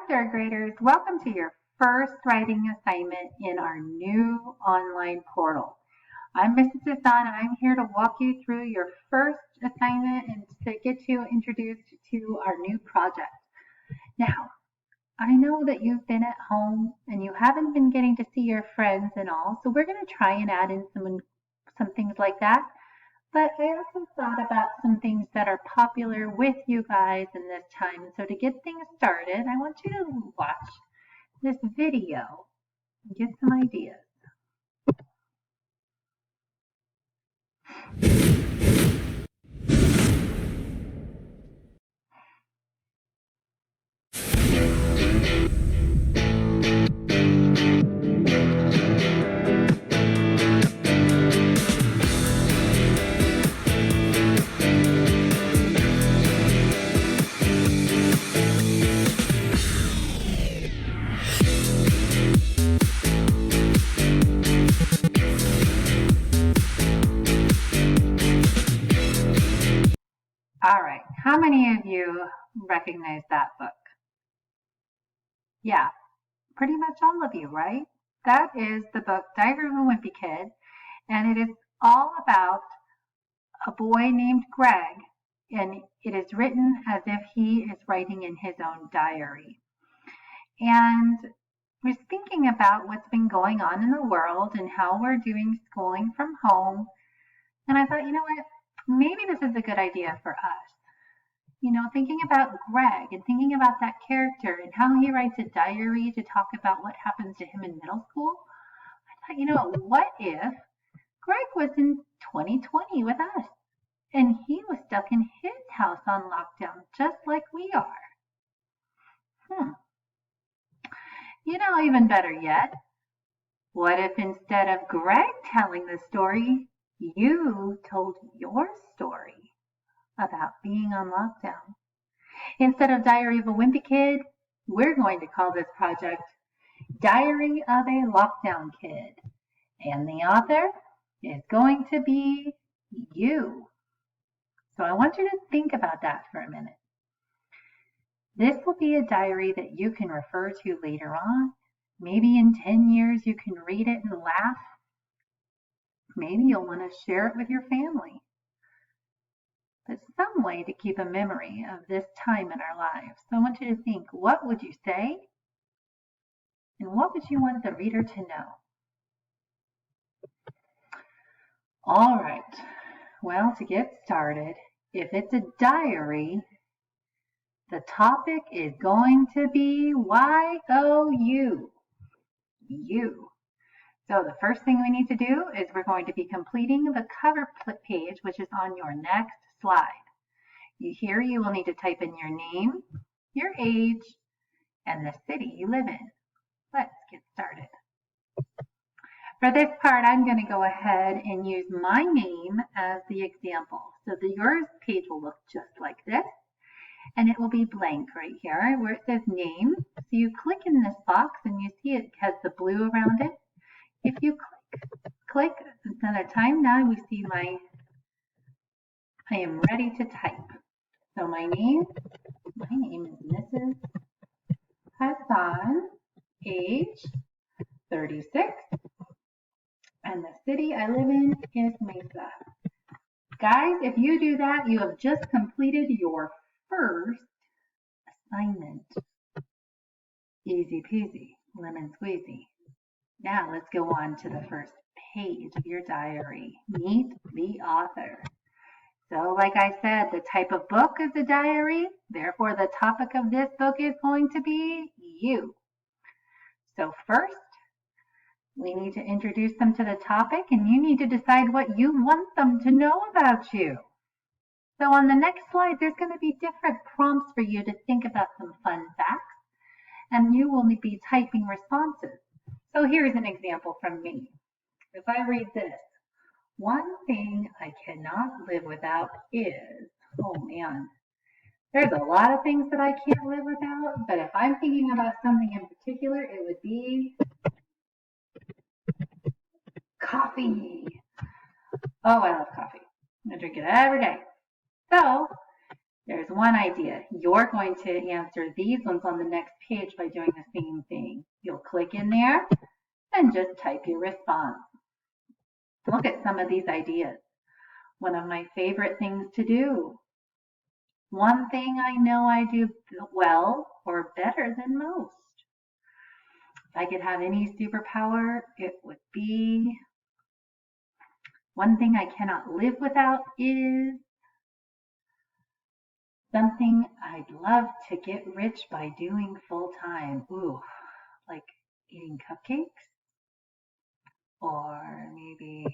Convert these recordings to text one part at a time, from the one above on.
third graders, welcome to your first writing assignment in our new online portal. I'm Mrs. Hassan and I'm here to walk you through your first assignment and to get you introduced to our new project. Now, I know that you've been at home and you haven't been getting to see your friends and all, so we're going to try and add in some things like that. But I also thought about some things that are popular with you guys in this time. So to get things started, I want you to watch this video and get some ideas. All right, how many of you recognize that book? Yeah, pretty much all of you, right? That is the book Diary of a Wimpy Kid, and it is all about a boy named Greg, and it is written as if he is writing in his own diary. And we're thinking about what's been going on in the world and how we're doing schooling from home. And I thought, you know what, maybe this is a good idea for us. You know, thinking about Greg and thinking about that character and how he writes a diary to talk about what happens to him in middle school. I thought, you know, what if Greg was in 2020 with us and he was stuck in his house on lockdown just like we are? You know, even better yet, what if instead of Greg telling the story, you told your story about being on lockdown? Instead of Diary of a Wimpy Kid, we're going to call this project Diary of a Lockdown Kid. And the author is going to be you. So I want you to think about that for a minute. This will be a diary that you can refer to later on. Maybe in 10 years you can read it and laugh. Maybe you'll want to share it with your family. But some way to keep a memory of this time in our lives. So I want you to think, what would you say? And what would you want the reader to know? All right. Well, to get started, if it's a diary, the topic is going to be Y-O-U. You. So the first thing we need to do is we're going to be completing the cover page, which is on your next slide. Here you will need to type in your name, your age, and the city you live in. Let's get started. For this part, I'm going to go ahead and use my name as the example. So yours page will look just like this, and it will be blank right here where it says name. So you click in this box and you see it has the blue around it. If you click another time, now we see I am ready to type. So my name is Mrs. Hassan, age 36, and the city I live in is Mesa. Guys, if you do that, you have just completed your first assignment. Easy peasy, lemon squeezy. Now let's go on to the first page of your diary. Meet the author. So like I said, the type of book is a diary. Therefore, the topic of this book is going to be you. So first, we need to introduce them to the topic, and you need to decide what you want them to know about you. So on the next slide, there's going to be different prompts for you to think about some fun facts, and you will be typing responses. So here's an example from me. If I read this, one thing I cannot live without is, oh man, there's a lot of things that I can't live without, but if I'm thinking about something in particular, it would be coffee. Oh, I love coffee. I drink it every day. So There's one idea. You're going to answer these ones on the next page by doing the same thing. You'll click in there and just type your response. Look at some of these ideas. One of my favorite things to do. One thing I know I do well or better than most. If I could have any superpower, it would be one thing I cannot live without is something I'd love to get rich by doing full time. Ooh, like eating cupcakes? Or maybe,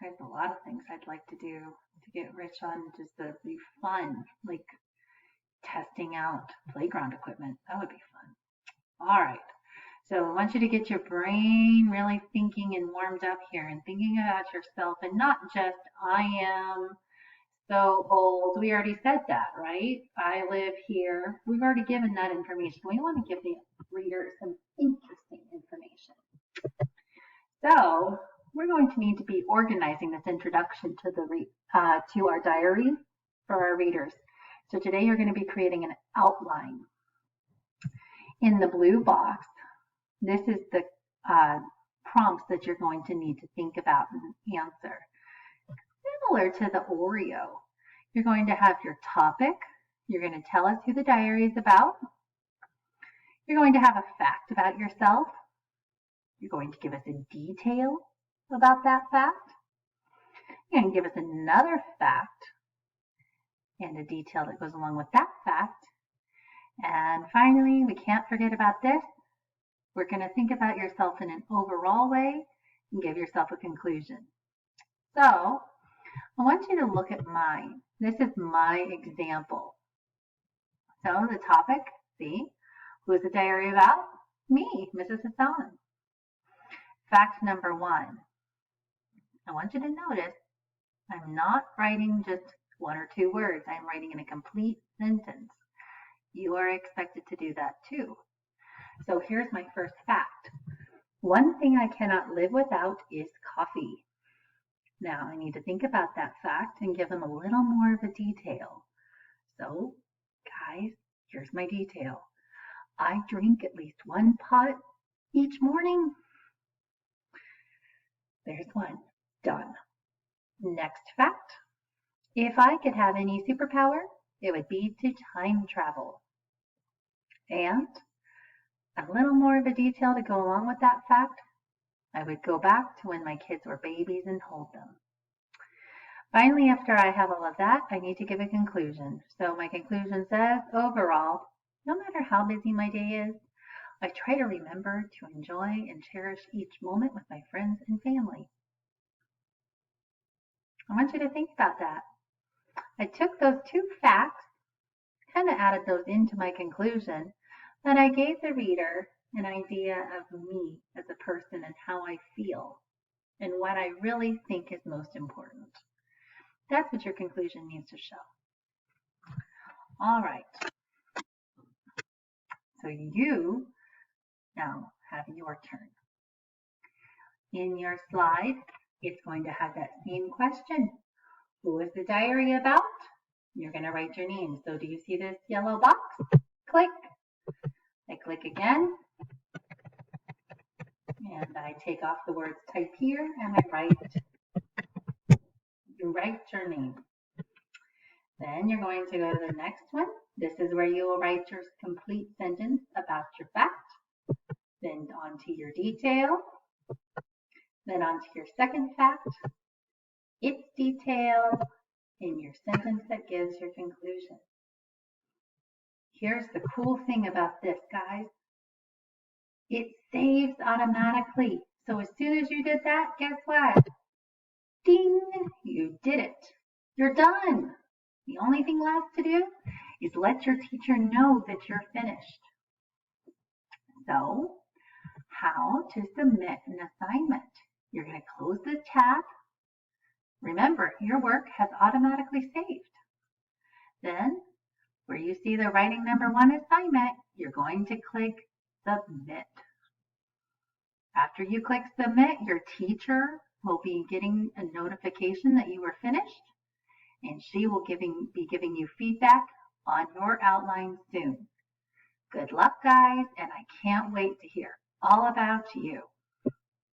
there's a lot of things I'd like to do to get rich on, just to be fun, like testing out playground equipment. That would be fun. All right. So I want you to get your brain really thinking and warmed up here and thinking about yourself and not just, I am so old. We already said that, right? I live here. We've already given that information. We want to give the reader some interesting information. So we're going to need to be organizing this introduction to our diary for our readers. So today you're going to be creating an outline. In the blue box, this is the prompts that you're going to need to think about and answer. Similar to the Oreo, you're going to have your topic. You're going to tell us who the diary is about. You're going to have a fact about yourself. You're going to give us a detail about that fact. You're going to give us another fact and a detail that goes along with that fact. And finally, we can't forget about this. We're going to think about yourself in an overall way and give yourself a conclusion. So I want you to look at mine. This is my example. So the topic, see, who is the diary about? Me, Mrs. Hassan. Fact number 1. I want you to notice I'm not writing just 1 or 2 words. I'm writing in a complete sentence. You are expected to do that too. So here's my first fact. One thing I cannot live without is coffee. Now I need to think about that fact and give them a little more of a detail. So guys, here's my detail. I drink at least 1 pot each morning. There's one. Done. Next fact. If I could have any superpower, it would be to time travel. And a little more of a detail to go along with that fact, I would go back to when my kids were babies and hold them. Finally, after I have all of that, I need to give a conclusion. So my conclusion says, overall, no matter how busy my day is, I try to remember to enjoy and cherish each moment with my friends and family. I want you to think about that. I took those 2 facts, kind of added those into my conclusion, and I gave the reader an idea of me as a person and how I feel and what I really think is most important. That's what your conclusion needs to show. All right. So you now have your turn. In your slide, it's going to have that same question. Who is the diary about? You're going to write your name. So do you see this yellow box? Click. I click again. And I take off the words type here and I write your name. Then you're going to go to the next one. This is where you will write your complete sentence about your fact. Then onto your detail. Then onto your second fact. Its detail. And your sentence that gives your conclusion. Here's the cool thing about this, guys. It saves automatically. So as soon as you did that, guess what? Ding! You did it. You're done. The only thing left to do is let your teacher know that you're finished. So, how to submit an assignment. You're going to close this tab. Remember, your work has automatically saved. Then, where you see the writing number 1 assignment, you're going to click Submit. After you click Submit, your teacher will be getting a notification that you are finished, and she will be giving you feedback on your outline soon. Good luck, guys, and I can't wait to hear all about you.